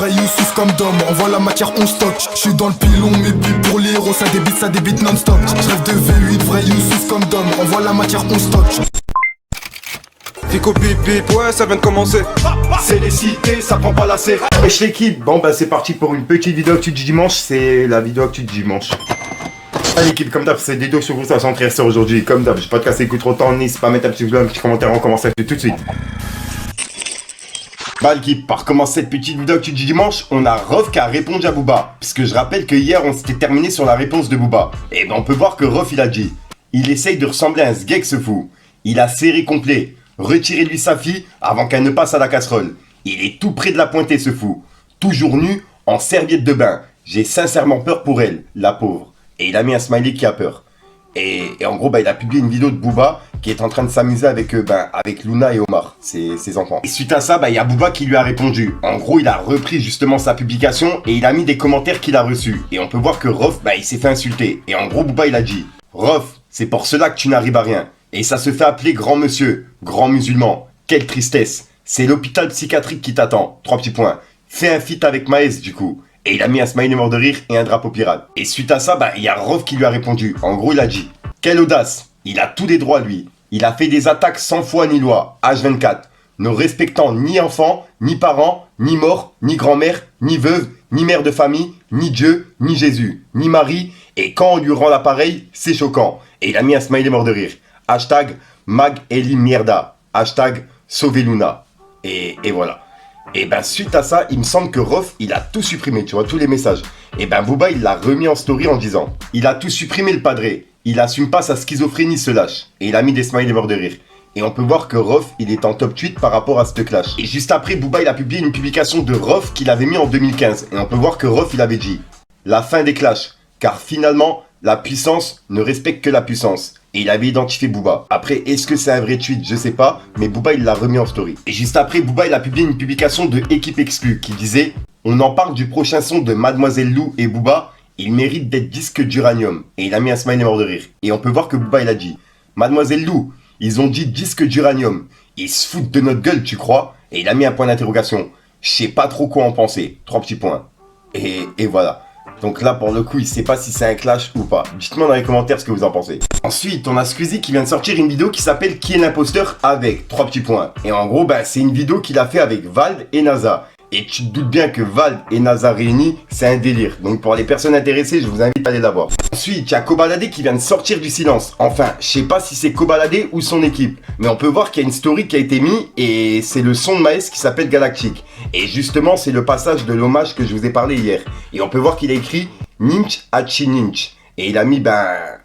vrai Youssouf comme Dom. Envoie la matière, on stocke. J'suis dans le pilon, mes billes pour les héros, ça débite non-stop. J'rêve de V8, vrai Youssouf comme Dom. Envoie la matière, on stocke. Fico bip bip, ouais ça vient de commencer. C'est les cités, ça prend pas la serre. Wesh l'équipe, bon bah c'est parti pour une petite vidéo actu du dimanche. C'est la vidéo actu du dimanche. Allez l'équipe, comme d'hab, c'est des vidéos sur vous, ça s'entraîne aujourd'hui. Comme d'hab, j'ai pas de casser écoute trop de temps, n'hésite pas à mettre un petit vidéo, un petit commentaire, on commence tout de suite. Bah l'équipe, par commencer cette petite vidéo actu du dimanche, on a Rof qui a répondu à Booba. Puisque je rappelle que hier on s'était terminé sur la réponse de Booba. Et ben on peut voir que Rof il a dit: il essaye de ressembler à un sgeg ce fou. Il a serré complet. Retirez-lui sa fille avant qu'elle ne passe à la casserole. Il est tout près de la pointer ce fou. Toujours nu, en serviette de bain. J'ai sincèrement peur pour elle, la pauvre. Et il a mis un smiley qui a peur. Et en gros, il a publié une vidéo de Booba qui est en train de s'amuser avec Luna et Omar, ses enfants. Et suite à ça, il y a Booba qui lui a répondu. En gros, il a repris justement sa publication et il a mis des commentaires qu'il a reçus. Et on peut voir que Rof, il s'est fait insulter. Et en gros, Booba, il a dit: Rof, c'est pour cela que tu n'arrives à rien. Et ça se fait appeler grand monsieur, grand musulman. Quelle tristesse. C'est l'hôpital psychiatrique qui t'attend. 3 petits points. Fais un feat avec Maes du coup. Et il a mis un smiley mort de rire et un drapeau pirate. Et suite à ça, il y a Rof qui lui a répondu. En gros, il a dit: quelle audace. Il a tous les droits lui. Il a fait des attaques sans foi ni loi. H24. Ne respectant ni enfants, ni parents, ni morts, ni grand-mère, ni veuve, ni mère de famille, ni Dieu, ni Jésus, ni Marie. Et quand on lui rend l'appareil, c'est choquant. Et il a mis un smiley mort de rire. Hashtag Mag Eli Mierda. Hashtag Sauver Luna. Et voilà. Et suite à ça, il me semble que Rof, il a tout supprimé, tu vois, tous les messages. Et Booba, il l'a remis en story en disant: il a tout supprimé le padré. Il assume pas sa schizophrénie, se lâche. Et il a mis des smileys morts de rire. Et on peut voir que Rof, il est en top tweet par rapport à ce clash. Et juste après, Booba, il a publié une publication de Rof qu'il avait mis en 2015. Et on peut voir que Rof, il avait dit: la fin des clashs. Car finalement, la puissance ne respecte que la puissance. Et il avait identifié Booba. Après, est-ce que c'est un vrai tweet? Je sais pas. Mais Booba, il l'a remis en story. Et juste après, Booba, il a publié une publication de Équipe Exclue qui disait: on en parle du prochain son de Mademoiselle Lou et Booba. Il mérite d'être disque d'uranium. Et il a mis un smiley mort de rire. Et on peut voir que Booba, il a dit: Mademoiselle Lou, ils ont dit disque d'uranium. Ils se foutent de notre gueule, tu crois? Et il a mis un point d'interrogation. Je sais pas trop quoi en penser. 3 petits points. Et voilà. Donc là, pour le coup, il sait pas si c'est un clash ou pas. Dites-moi dans les commentaires ce que vous en pensez. Ensuite, on a Squeezie qui vient de sortir une vidéo qui s'appelle Qui est l'imposteur avec 3 petits points. Et en gros, c'est une vidéo qu'il a fait avec Vald et NASA. Et tu te doutes bien que Vald et NASA réunis, c'est un délire. Donc pour les personnes intéressées, je vous invite à aller la voir. Ensuite, il y a Kobalade qui vient de sortir du silence. Enfin, je sais pas si c'est Kobalade ou son équipe. Mais on peut voir qu'il y a une story qui a été mise et c'est le son de Maes qui s'appelle Galactique. Et justement, c'est le passage de l'hommage que je vous ai parlé hier. Et on peut voir qu'il a écrit Ninch Hachi Ninch. Et il a mis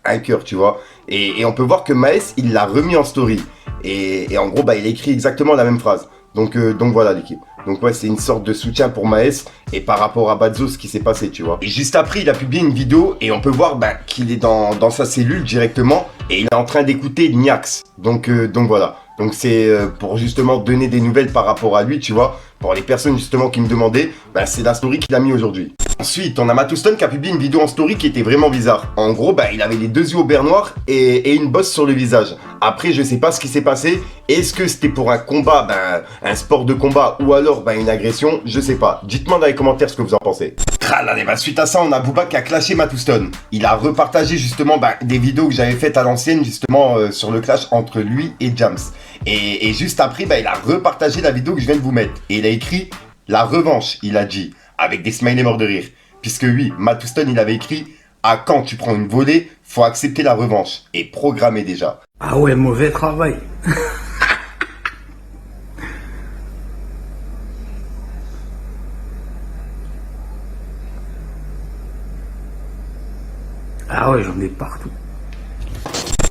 un cœur, tu vois. Et on peut voir que Maes, il l'a remis en story. Et en gros, il a écrit exactement la même phrase. Donc voilà l'équipe. Donc ouais, c'est une sorte de soutien pour Maes et par rapport à Badzo, ce qui s'est passé, tu vois. Et juste après, il a publié une vidéo et on peut voir qu'il est dans sa cellule directement et il est en train d'écouter Niax. Donc voilà. Donc c'est pour justement donner des nouvelles par rapport à lui, tu vois. Pour les personnes justement qui me demandaient, c'est la story qu'il a mis aujourd'hui. Ensuite, on a Mattouston qui a publié une vidéo en story qui était vraiment bizarre. En gros, il avait les 2 yeux au beurre noir et une bosse sur le visage. Après, je sais pas ce qui s'est passé. Est-ce que c'était pour un combat, un sport de combat ou alors une agression? Je sais pas. Dites-moi dans les commentaires ce que vous en pensez. Suite à ça, on a Booba qui a clashé Mattouston. Il a repartagé justement des vidéos que j'avais faites à l'ancienne justement sur le clash entre lui et Jams. Et juste après, il a repartagé la vidéo que je viens de vous mettre. Et il a écrit la revanche, il a dit, avec des smileys morts de rire. Puisque oui, Mattouston, il avait écrit: à quand tu prends une volée, faut accepter la revanche. Et programmer déjà. Ah ouais, mauvais travail. Ah ouais, j'en ai partout.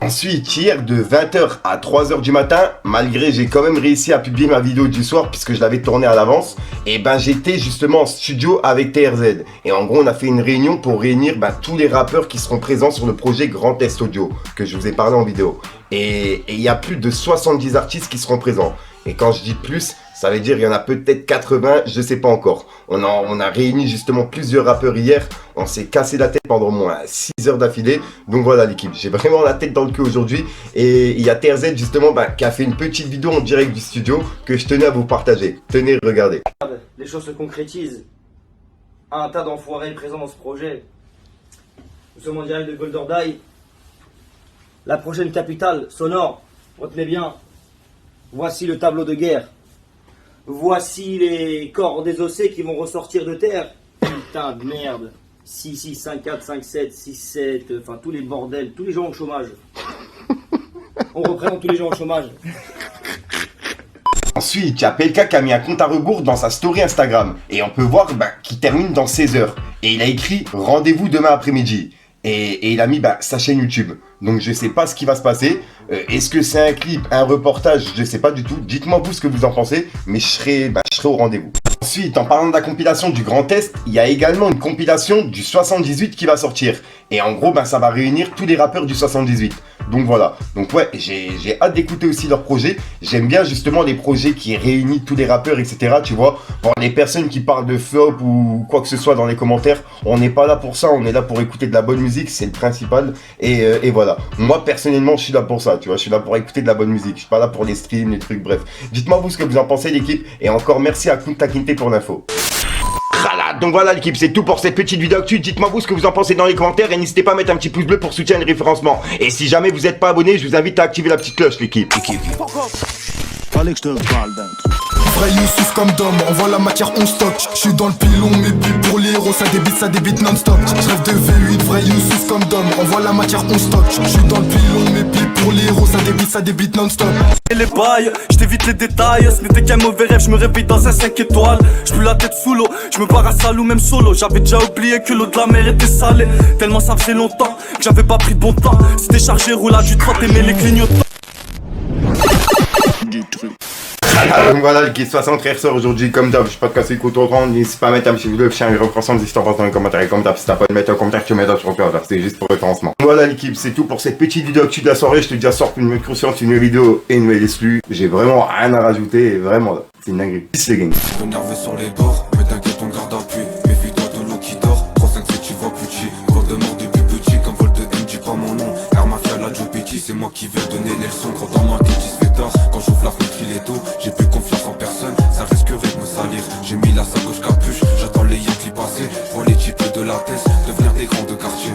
Ensuite, hier de 20h à 3h du matin, malgré j'ai quand même réussi à publier ma vidéo du soir puisque je l'avais tournée à l'avance, et j'étais justement en studio avec TRZ. Et en gros, on a fait une réunion pour réunir tous les rappeurs qui seront présents sur le projet Grand Test Audio que je vous ai parlé en vidéo. Et il y a plus de 70 artistes qui seront présents. Et quand je dis plus, Ça veut dire il y en a peut-être 80, je sais pas encore. On a réuni justement plusieurs rappeurs hier. On s'est cassé la tête pendant au moins 6 heures d'affilée. Donc voilà l'équipe, j'ai vraiment la tête dans le cul aujourd'hui. Et il y a TRZ justement qui a fait une petite vidéo en direct du studio que je tenais à vous partager. Tenez, regardez. Les choses se concrétisent. Un tas d'enfoirés présents dans ce projet. Nous sommes en direct de Golderdai. La prochaine capitale sonore. Retenez bien. Voici le tableau de guerre. Voici les corps désossés qui vont ressortir de terre. Putain de merde. 6, 6, 5, 4, 5, 7, 6, 7. Enfin, tous les bordels, tous les gens au chômage. On représente tous les gens au chômage. Ensuite, il y a Pelka qui a mis un compte à rebours dans sa story Instagram. Et on peut voir qu'il termine dans 16 heures. Et il a écrit rendez-vous demain après-midi. Et il a mis sa chaîne YouTube. Donc je sais pas ce qui va se passer. Est-ce que c'est un clip, un reportage? Je sais pas du tout. Dites-moi vous ce que vous en pensez. Mais je serai au rendez-vous. Ensuite, en parlant de la compilation du Grand Est, il y a également une compilation du 78 qui va sortir. Et en gros, ça va réunir tous les rappeurs du 78. Donc voilà. Donc ouais, j'ai hâte d'écouter aussi leurs projets. J'aime bien justement les projets qui réunissent tous les rappeurs, etc. Tu vois, pour les personnes qui parlent de flop ou quoi que ce soit dans les commentaires, on n'est pas là pour ça. On est là pour écouter de la bonne musique, c'est le principal. Et voilà. Moi, personnellement, je suis là pour ça. Tu vois, je suis là pour écouter de la bonne musique. Je suis pas là pour les streams, les trucs, bref. Dites-moi vous ce que vous en pensez, l'équipe. Et encore merci à Kunta Kinte pour l'info. Donc voilà l'équipe, c'est tout pour cette petite vidéo actu. Dites-moi vous ce que vous en pensez dans les commentaires et n'hésitez pas à mettre un petit pouce bleu pour soutenir le référencement. Et si jamais vous n'êtes pas abonné, je vous invite à activer la petite cloche l'équipe. Fallait que je te parle d'un truc. Vrai Youssouf comme Dom, envoie la matière on stock. J'suis dans le pilon, mes billes pour les héros, ça débite non-stop. J'rêve de V8, vrai Youssouf comme Dom, envoie la matière on stock. J'suis dans le pilon, mes billes pour les héros, ça débite non-stop. Et les bails, j't'évite les détails. Ce n'était qu'un mauvais rêve, j'me réveille dans un 5 étoiles. J'peux la tête sous l'eau, j'me barre à Salou même solo. J'avais déjà oublié que l'eau de la mer était salée. Tellement ça faisait longtemps que j'avais pas pris de bon temps. C'était chargé, roule à du 30 et les clignotants. Du truc. Donc voilà, le Guide 60 ressort aujourd'hui comme d'hab. Je suis pas de casser le couteau au rang. N'hésite pas à mettre un petit vidéo, chien et représente si t'en penses dans les commentaires. Et comme d'hab, si t'as pas de mettre un commentaire, tu mets dans sur le père. C'était juste pour référencement. Voilà l'équipe, c'est tout pour cette petite vidéo actu de la soirée. Je te dis à sort une nouvelle conscience, une nouvelle vidéo et une nouvelle exclue. J'ai vraiment rien à rajouter. Et vraiment là, c'est une dinguerie. Peace les gangs. Énervé sur les bords, mais t'inquiète on garde appui. Méfie-toi de l'eau qui dort, 357 tu vois plus petit. Gros de mort depuis petit, comme vol de M, dis pas mon nom. Air Mafia, la Joe Petit, c'est moi qui vais donner les leçons. Quand dans moi qui se fait tard, quand j'ouvre la fenêtre il est dos. J'ai plus confiance en personne, ça risquerait de me salir. J'ai mis la sacoche capuche, j'attends les Yankees passer. Vois les types de la tête, devenir des grands de quartier.